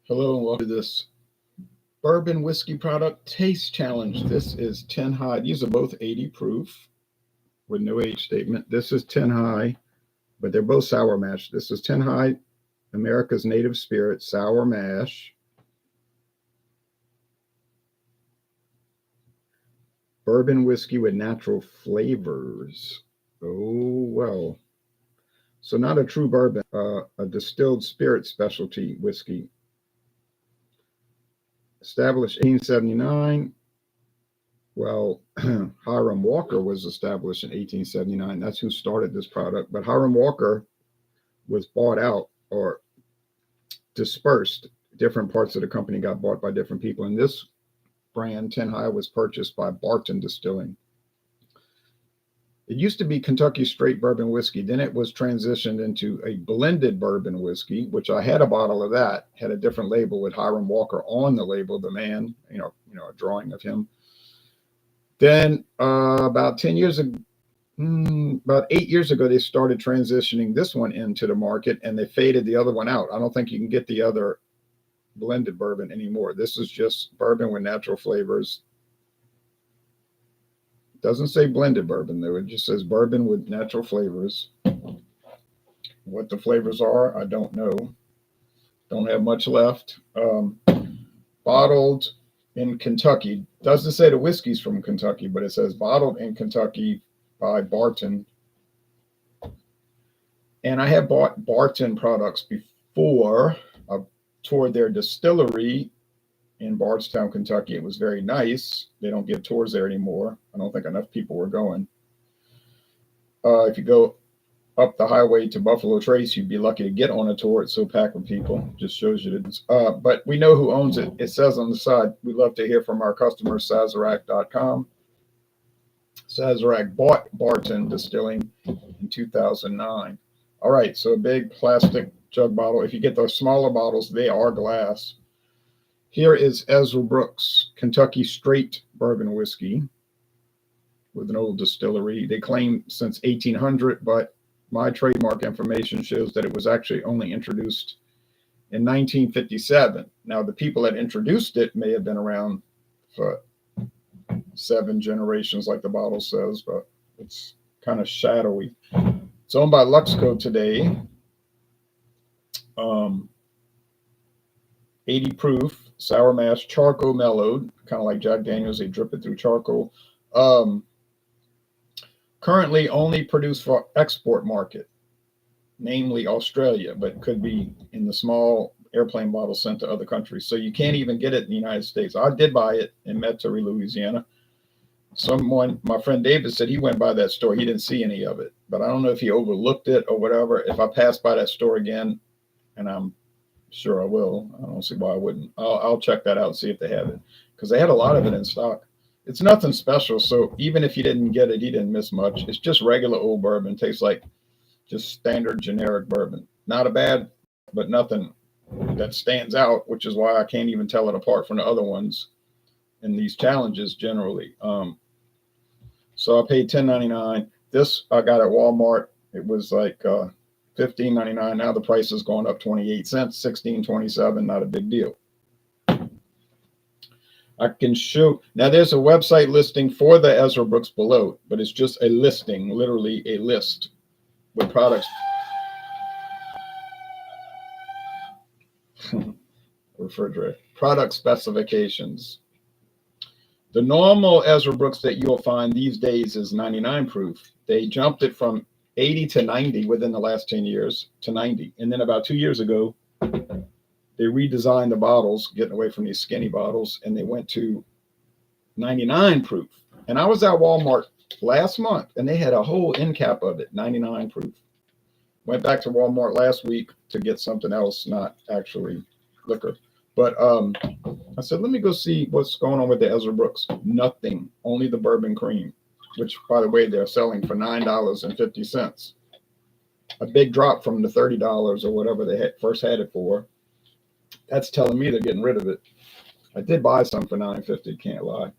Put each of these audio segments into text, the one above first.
Hello and welcome to this bourbon whiskey product taste challenge. This is 10 high. These are both 80 proof with no age statement. This is 10 high, but they're both sour mash. This is 10 high, America's Native Spirit sour mash. Bourbon whiskey with natural flavors. Oh, well. So not a true bourbon, a distilled spirit specialty whiskey. Established 1879. Well, Hiram Walker was established in 1879. That's who started this product. But Hiram Walker was bought out or dispersed. Different parts of the company got bought by different people. And this brand, 10 High, was purchased by Barton Distilling. It used to be Kentucky straight bourbon whiskey. Then it was transitioned into a blended bourbon whiskey, which I had a bottle of that, had a different label with Hiram Walker on the label, the man, a drawing of him. Then about 10 years ago, about 8 years ago, they started transitioning this one into the market and they faded the other one out. I don't think you can get the other blended bourbon anymore. This is just bourbon with natural flavors. Doesn't say blended bourbon though. It just says bourbon with natural flavors. What the flavors are, I don't know. Don't have much left. Bottled in Kentucky. Doesn't say the whiskey's from Kentucky, but it says bottled in Kentucky by Barton. And I have bought Barton products before. I toured their distillery in Bardstown, Kentucky. It was very nice. They don't give tours there anymore. I don't think enough people were going. If you go up the highway to Buffalo Trace, you'd be lucky to get on a tour. It's so packed with people. Just shows you that. But we know who owns it. It says on the side, we love to hear from our customers, Sazerac.com. Sazerac bought Barton Distilling in 2009. All right, so a big plastic jug bottle. If you get those smaller bottles, they are glass. Here is Ezra Brooks, Kentucky straight bourbon whiskey with an old distillery. They claim since 1800, but my trademark information shows that it was actually only introduced in 1957. Now, the people that introduced it may have been around for 7 generations, like the bottle says, but it's kind of shadowy. It's owned by Luxco today. 80 proof, sour mash, charcoal mellowed, kind of like Jack Daniels. They drip it through charcoal. Currently only produced for export market, namely Australia, but could be in the small airplane bottles sent to other countries. So you can't even get it in the United States. I did buy it in Metairie, Louisiana. My friend David said he went by that store. He didn't see any of it, but I don't know if he overlooked it or whatever. If I pass by that store again, and I'm sure I will, I don't see why I wouldn't. I'll check that out and see if they have it, because they had a lot of it in stock. It's nothing special, so even if you didn't get it, he didn't miss much. It's just regular old bourbon. Tastes like just standard generic bourbon. Not a bad, but nothing that stands out, which is why I can't even tell it apart from the other ones in these challenges generally. So I paid $10.99. This I got at Walmart. It was like $15.99. Now the price has gone up 28 cents, $16.27. Not a big deal. I can show. Now there's a website listing for the Ezra Brooks below, but it's just a listing, literally a list with products. Refrigerator. Product specifications. The normal Ezra Brooks that you'll find these days is 99 proof. They jumped it from 80 to 90 within the last 10 years to 90. And then about 2 years ago, they redesigned the bottles, getting away from these skinny bottles, and they went to 99 proof. And I was at Walmart last month, and they had a whole end cap of it, 99 proof. Went back to Walmart last week to get something else, not actually liquor. But I said, let me go see what's going on with the Ezra Brooks. Nothing, only the bourbon cream, which, by the way, they're selling for $9.50. A big drop from the $30 or whatever they first had it for. That's telling me they're getting rid of it. I did buy some for $9.50, can't lie.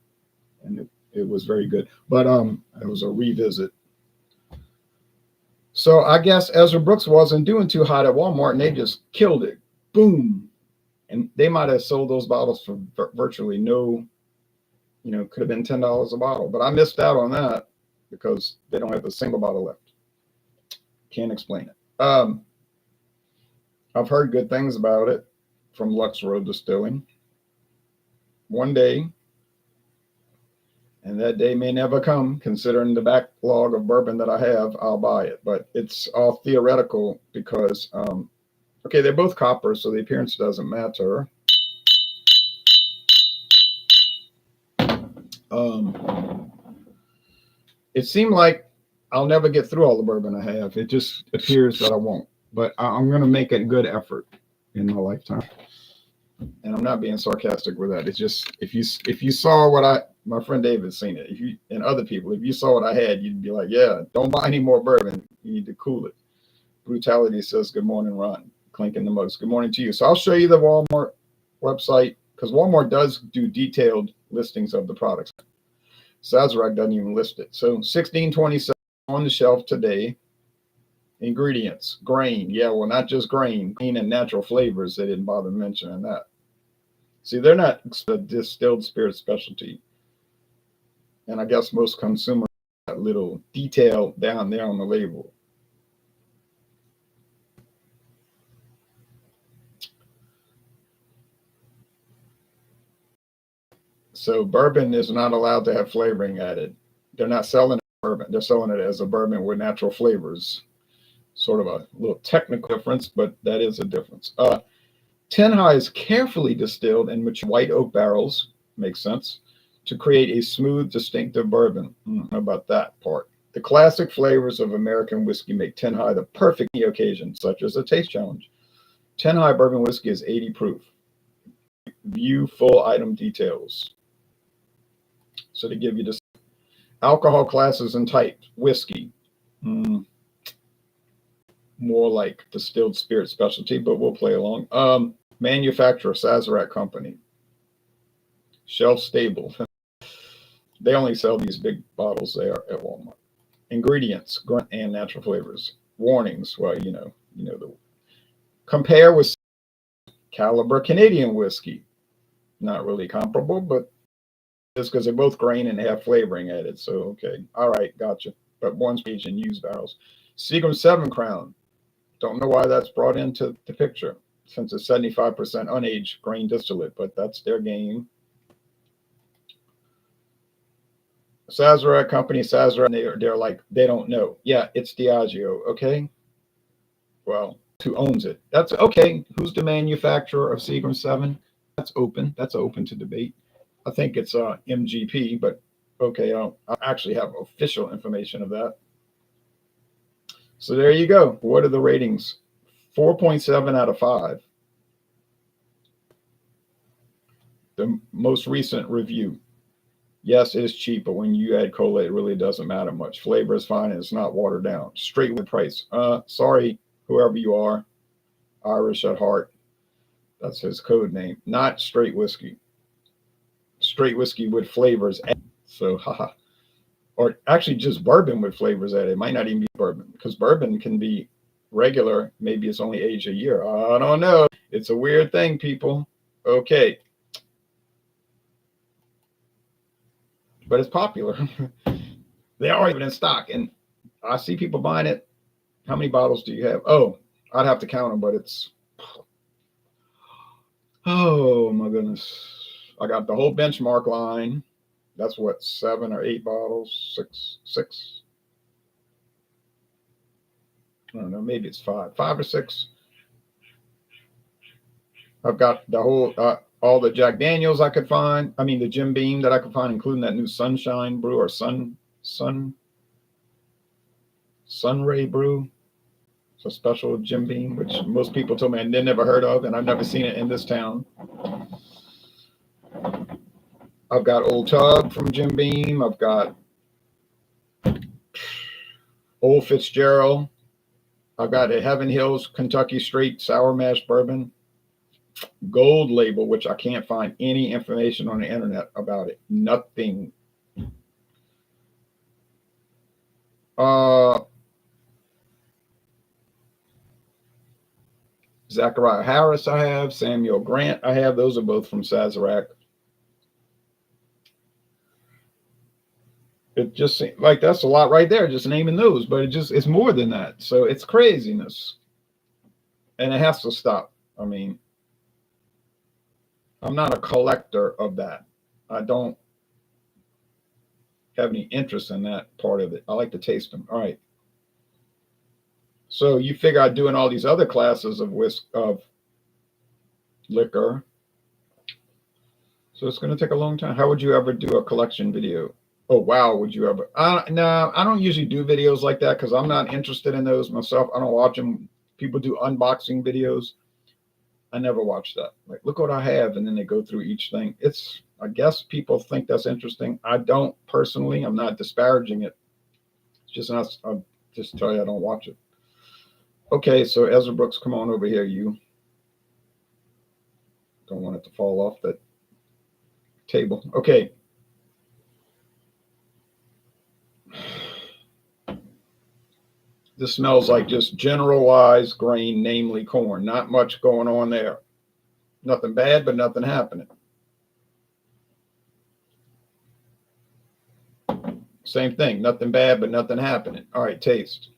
And it was very good. But it was a revisit. So I guess Ezra Brooks wasn't doing too hot at Walmart, and they just killed it. Boom. And they might have sold those bottles for virtually no, could have been $10 a bottle. But I missed out on that because they don't have a single bottle left. Can't explain it. I've heard good things about it from Luxco Distilling. One day, and that day may never come, considering the backlog of bourbon that I have, I'll buy it. But it's all theoretical because, okay, they're both copper, so the appearance doesn't matter. It seemed like I'll never get through all the bourbon I have. It just appears that I won't. But I'm going to make a good effort in my lifetime. And I'm not being sarcastic with that. It's just if you saw what my friend David's seen it. And other people, if you saw what I had, you'd be like, yeah, don't buy any more bourbon. You need to cool it. Brutality says, good morning, Ron. Clinking the mugs. Good morning to you. So I'll show you the Walmart website because Walmart does do detailed listings of the products. Sazerac doesn't even list it. So 1627 on the shelf today. Ingredients, grain. Yeah, well, not just grain and natural flavors. They didn't bother mentioning that. See, they're not a distilled spirit specialty. And I guess most consumers have that little detail down there on the label. So bourbon is not allowed to have flavoring added. They're not selling it as bourbon. They're selling it as a bourbon with natural flavors. Sort of a little technical difference, but that is a difference. 10 High is carefully distilled in mature white oak barrels, makes sense, to create a smooth, distinctive bourbon. How about that part? The classic flavors of American whiskey make 10 High the perfect occasion, such as a taste challenge. 10 High bourbon whiskey is 80 proof. View full item details. So they give you this alcohol classes and types. Whiskey. More like distilled spirit specialty, but we'll play along. Manufacturer, Sazerac Company. Shelf stable. They only sell these big bottles there at Walmart. Ingredients, grunt and natural flavors. Warnings, well, the compare with caliber Canadian whiskey. Not really comparable, but just because they're both grain and they have flavoring added. So, okay. All right, gotcha. But one's aged in used barrels. Seagram 7 Crown. Don't know why that's brought into the picture since it's 75% unaged grain distillate, but that's their game. Sazerac Company, Sazerac, they're like, they don't know. Yeah, it's Diageo, okay? Well, who owns it? That's okay. Who's the manufacturer of Seagram 7? That's open. That's open to debate. I think it's MGP, but okay, I actually have official information of that. So there you go. What are the ratings? 4.7 out of 5. The most recent review. Yes, it is cheap, but when you add cola, it really doesn't matter much. Flavor is fine and it's not watered down. Straight with price. Sorry, whoever you are. Irish at heart. That's his code name. Not straight whiskey. Straight whiskey with flavors added. So, haha. Or actually just bourbon with flavors added. It might not even be bourbon because bourbon can be regular. Maybe it's only aged a year. I don't know. It's a weird thing, people. Okay. But it's popular. They are even in stock. And I see people buying it. How many bottles do you have? Oh, I'd have to count them, but it's... Oh, my goodness. I got the whole benchmark line. That's what, 7 or 8 bottles? Six? I don't know. Maybe it's 5 or 6. I've got the whole... all the Jack Daniels I could find. I mean, the Jim Beam that I could find, including that new Sunshine Brew or Sunray Brew. It's a special Jim Beam, which most people told me I never heard of, and I've never seen it in this town. I've got Old Tub from Jim Beam. I've got Old Fitzgerald. I've got a Heaven Hills Kentucky Straight Sour Mash Bourbon. Gold label, which I can't find any information on the internet about it. Nothing. Zachariah Harris I have. Samuel Grant I have. Those are both from Sazerac. It just seems like that's a lot right there, just naming those, but it's more than that. So it's craziness. And it has to stop. I mean, I'm not a collector of that. I don't have any interest in that part of it. I like to taste them. All right. So you figure out doing all these other classes of liquor. So it's going to take a long time. How would you ever do a collection video? Oh, wow. Would you ever? No, I don't usually do videos like that because I'm not interested in those myself. I don't watch them. People do unboxing videos. I never watch that. Like, look what I have. And then they go through each thing. I guess people think that's interesting. I don't personally. I'm not disparaging it. It's just not, I'll just tell you I don't watch it. Okay, so Ezra Brooks, come on over here. You don't want it to fall off that table. Okay. This smells like just generalized grain, namely corn. Not much going on there. Nothing bad, but nothing happening. Same thing. Nothing bad, but nothing happening. All right, taste.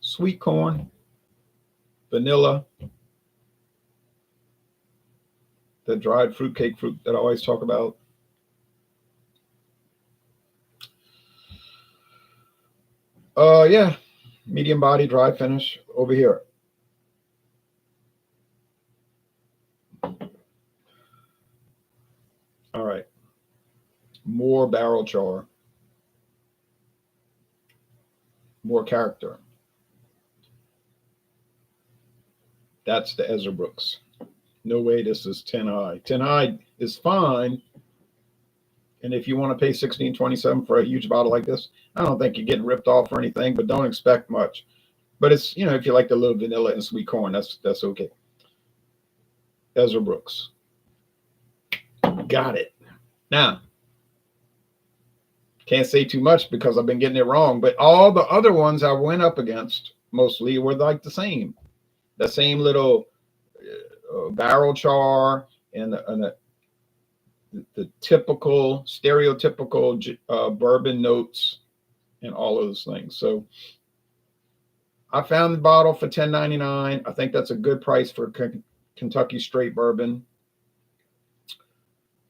Sweet corn, vanilla, the dried fruitcake fruit that I always talk about. Yeah, medium body, dry finish over here. All right, more barrel char, more character. That's the Ezra Brooks. No way this is 10 high. 10 high is fine. And if you want to pay $16.27 for a huge bottle like this, I don't think you're getting ripped off or anything, but don't expect much. But it's, if you like the little vanilla and sweet corn, that's okay. Ezra Brooks. Got it. Now, can't say too much because I've been getting it wrong, but all the other ones I went up against mostly were like the same. The same little barrel char and the typical, stereotypical bourbon notes and all of those things. So I found the bottle for $10.99. I think that's a good price for Kentucky straight bourbon.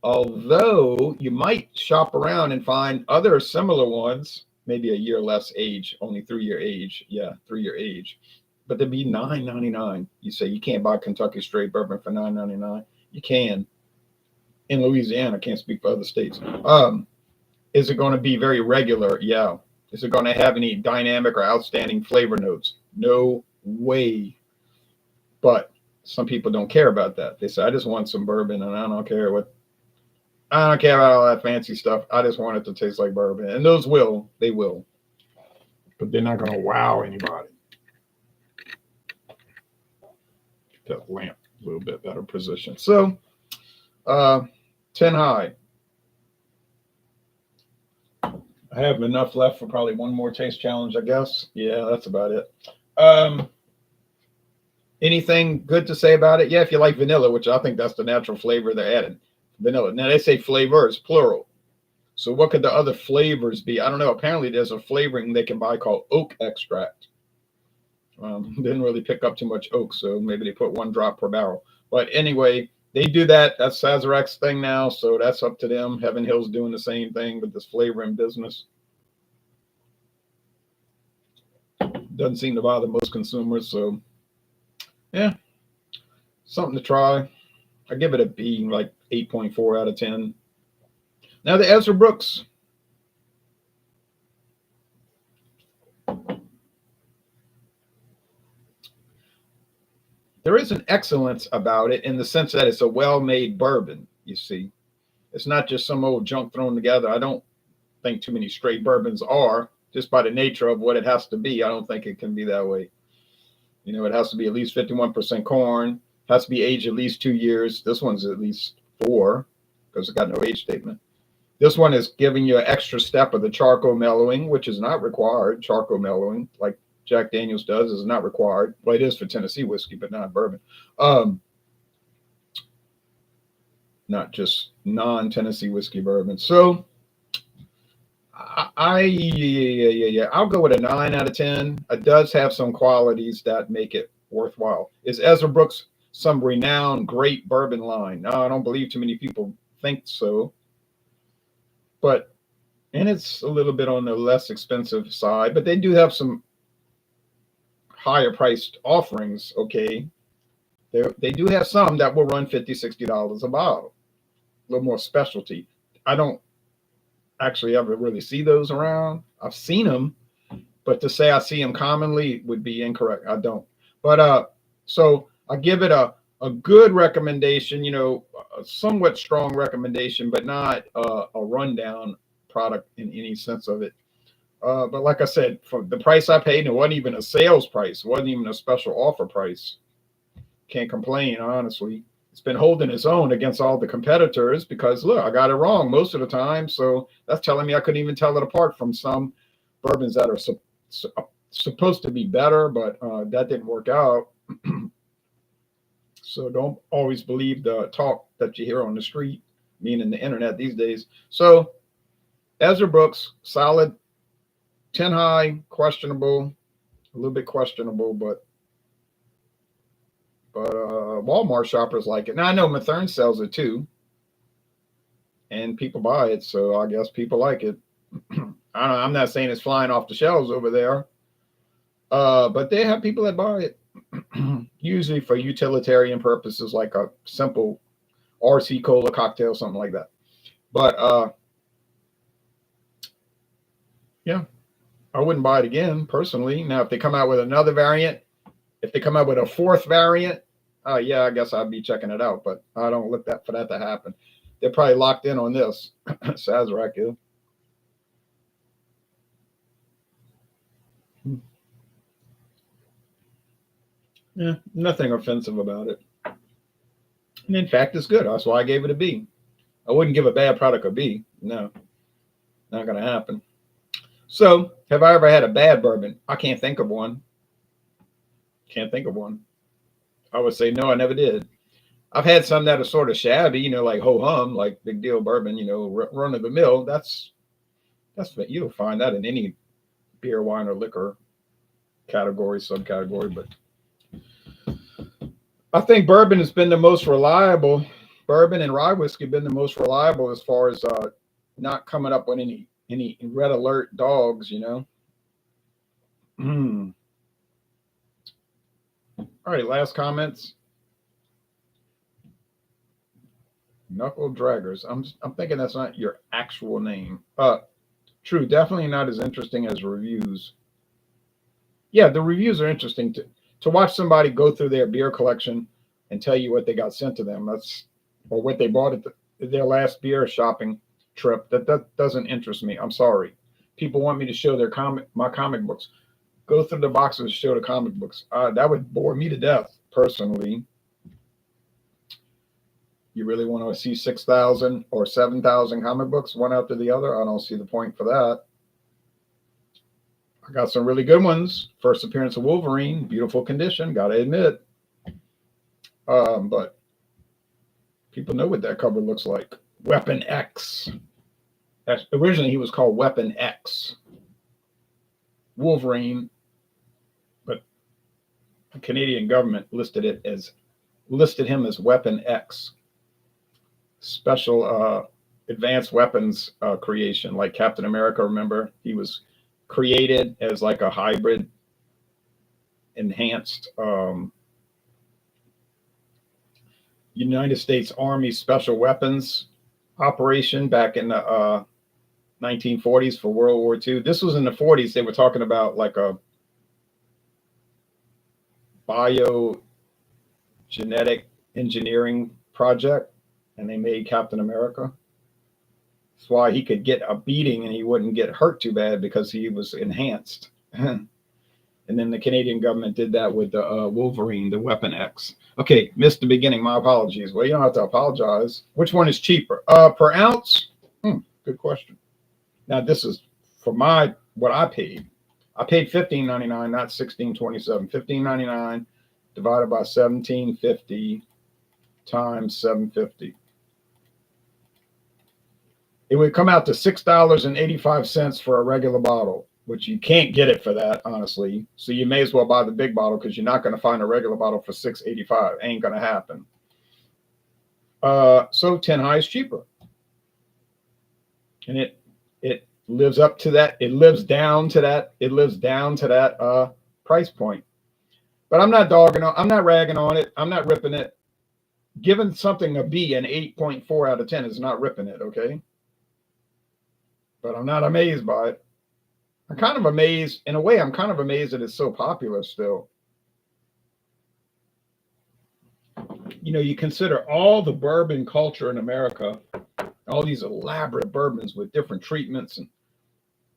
Although you might shop around and find other similar ones, maybe a year less age, only 3-year age. Yeah, 3-year age. But they'd be $9.99. You say you can't buy Kentucky straight bourbon for $9.99. You can. In Louisiana, I can't speak for other states. Is it going to be very regular? Yeah. Is it going to have any dynamic or outstanding flavor notes? No way. But some people don't care about that. They say, I just want some bourbon and I don't care about all that fancy stuff. I just want it to taste like bourbon. And those they will. But they're not going to wow anybody. Get that lamp a little bit better position. So, 10 high. I have enough left for probably one more taste challenge, I guess. Yeah, that's about it. Anything good to say about it? Yeah, if you like vanilla, which I think that's the natural flavor they're adding. Vanilla. Now, they say flavors, plural. So what could the other flavors be? I don't know. Apparently, there's a flavoring they can buy called oak extract. Didn't really pick up too much oak, so maybe they put 1 drop per barrel. But anyway, they do that. That's Sazerac's thing now, so that's up to them. Heaven Hill's doing the same thing with this flavoring business. Doesn't seem to bother most consumers, so yeah, something to try. I give it a B, like 8.4 out of 10. Now the Ezra Brooks. There is an excellence about it in the sense that it's a well-made bourbon, you see. It's not just some old junk thrown together. I don't think too many straight bourbons are, just by the nature of what it has to be. I don't think it can be that way. It has to be at least 51% corn. It has to be aged at least 2 years. This one's at least 4 because it got no age statement. This one is giving you an extra step of the charcoal mellowing, which is not required. Charcoal mellowing, like Jack Daniels does, is not required. Well, it is for Tennessee whiskey, but not bourbon. Not just non-Tennessee whiskey bourbon. So I'll go with a 9 out of 10. It does have some qualities that make it worthwhile. Is Ezra Brooks some renowned great bourbon line? No, I don't believe too many people think so. But, and it's a little bit on the less expensive side, but they do have some higher priced offerings. Okay. They do have some that will run $50, $60 a bottle. A little more specialty. I don't actually ever really see those around. I've seen them, but to say I see them commonly would be incorrect. I don't. But so I give it a good recommendation, you know, a somewhat strong recommendation, but not a rundown product in any sense of it. But like I said, for the price I paid, it wasn't even a sales price. It wasn't even a special offer price. Can't complain, honestly. It's been holding its own against all the competitors because, look, I got it wrong most of the time. So that's telling me I couldn't even tell it apart from some bourbons that are supposed to be better, but that didn't work out. So don't always believe the talk that you hear on the street, meaning the internet these days. So Ezra Brooks, solid 10 high, questionable, a little bit questionable, but Walmart shoppers like it. Now I know Mathern sells it too, and people buy it, so I guess people like it. I don't know, I'm not saying it's flying off the shelves over there, but they have people that buy it, usually for utilitarian purposes, like a simple RC cola cocktail, something like that. But yeah, I wouldn't buy it again personally. Now, if they come out with another variant, if they come out with a fourth variant, yeah, I guess I'd be checking it out, but I don't look for that to happen. They're probably locked in on this. Sazerac is. Yeah, nothing offensive about it. And in fact, it's good. That's why I gave it a B. I wouldn't give a bad product a B. No, not going to happen. So, have I ever had a bad bourbon? I can't think of one. Can't think of one. I would say no, I never did. I've had some that are sort of shabby, you know, like ho hum, like Big Deal bourbon, you know, run of the mill. That's you'll find that in any beer, wine, or liquor category, subcategory. But I think bourbon has been the most reliable. Bourbon and rye whiskey have been the most reliable as far as not coming up with any red alert dogs, you know. All right, last comments. Knuckle Draggers. I'm thinking that's not your actual name. True, definitely not as interesting as reviews. Yeah, the reviews are interesting to watch somebody go through their beer collection and tell you what they got sent to them. Or what they bought at their last beer shopping trip. That doesn't interest me. I'm sorry. People want me to show my comic books. Go through the boxes and show the comic books. That would bore me to death, personally. You really want to see 6,000 or 7,000 comic books, one after the other? I don't see the point for that. I got some really good ones. First appearance of Wolverine, beautiful condition, got to admit. But people know what that cover looks like. Weapon X. Originally, he was called Weapon X. Wolverine, but the Canadian government listed him as Weapon X. Special advanced weapons creation, like Captain America. Remember, he was created as like a hybrid, enhanced United States Army Special Weapons operation back in the 1940s for World War II. This was in the 40s. They were talking about like a biogenetic engineering project, and they made Captain America. That's why he could get a beating and he wouldn't get hurt too bad, because he was enhanced. And then the Canadian government did that with the Wolverine, the Weapon X. Okay, missed the beginning. My apologies. Well, you don't have to apologize. Which one is cheaper? Per ounce? Good question. Now this is for what I paid. I paid $15.99, not $16.27. $15.99 divided by 17.50 times 7.50. It would come out to $6.85 for a regular bottle, which you can't get it for that, honestly. So you may as well buy the big bottle because you're not going to find a regular bottle for $6.85. Ain't going to happen. So 10 High is cheaper. And it lives up to that. It lives down to that. It lives down to that price point. But I'm not dogging on. I'm not ragging on it. I'm not ripping it. Giving something a B, an 8.4 out of 10 is not ripping it, okay? But I'm not amazed by it. I'm kind of amazed. In a way, I'm kind of amazed that it's so popular still. You know, you consider all the bourbon culture in America, all these elaborate bourbons with different treatments,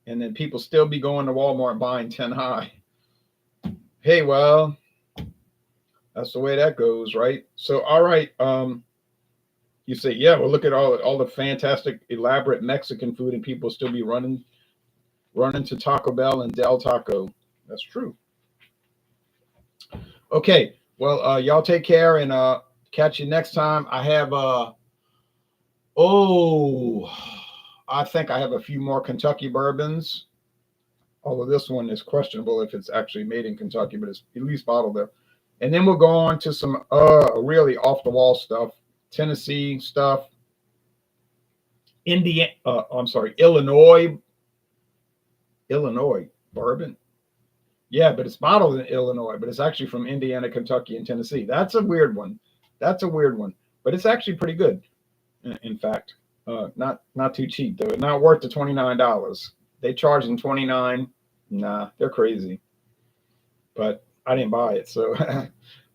and then people still be going to Walmart and buying 10 High. Hey, well, that's the way that goes, right? So, all right. You say, yeah, well, look at all the fantastic, elaborate Mexican food, and people still be running to Taco Bell and Del Taco. That's true. Okay, well, y'all take care, and catch you next time. I have I think I have a few more Kentucky bourbons. Although this one is questionable if it's actually made in Kentucky, but it's at least bottled there. And then we'll go on to some really off the wall stuff. Tennessee stuff, Illinois bourbon. Yeah, but it's bottled in Illinois, but it's actually from Indiana, Kentucky, and Tennessee. That's a weird one. But it's actually pretty good. In fact, not too cheap though. Not worth the $29. They charge them $29. Nah, they're crazy. But I didn't buy it. So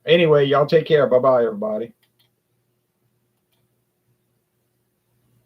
anyway, y'all take care. Bye bye, everybody.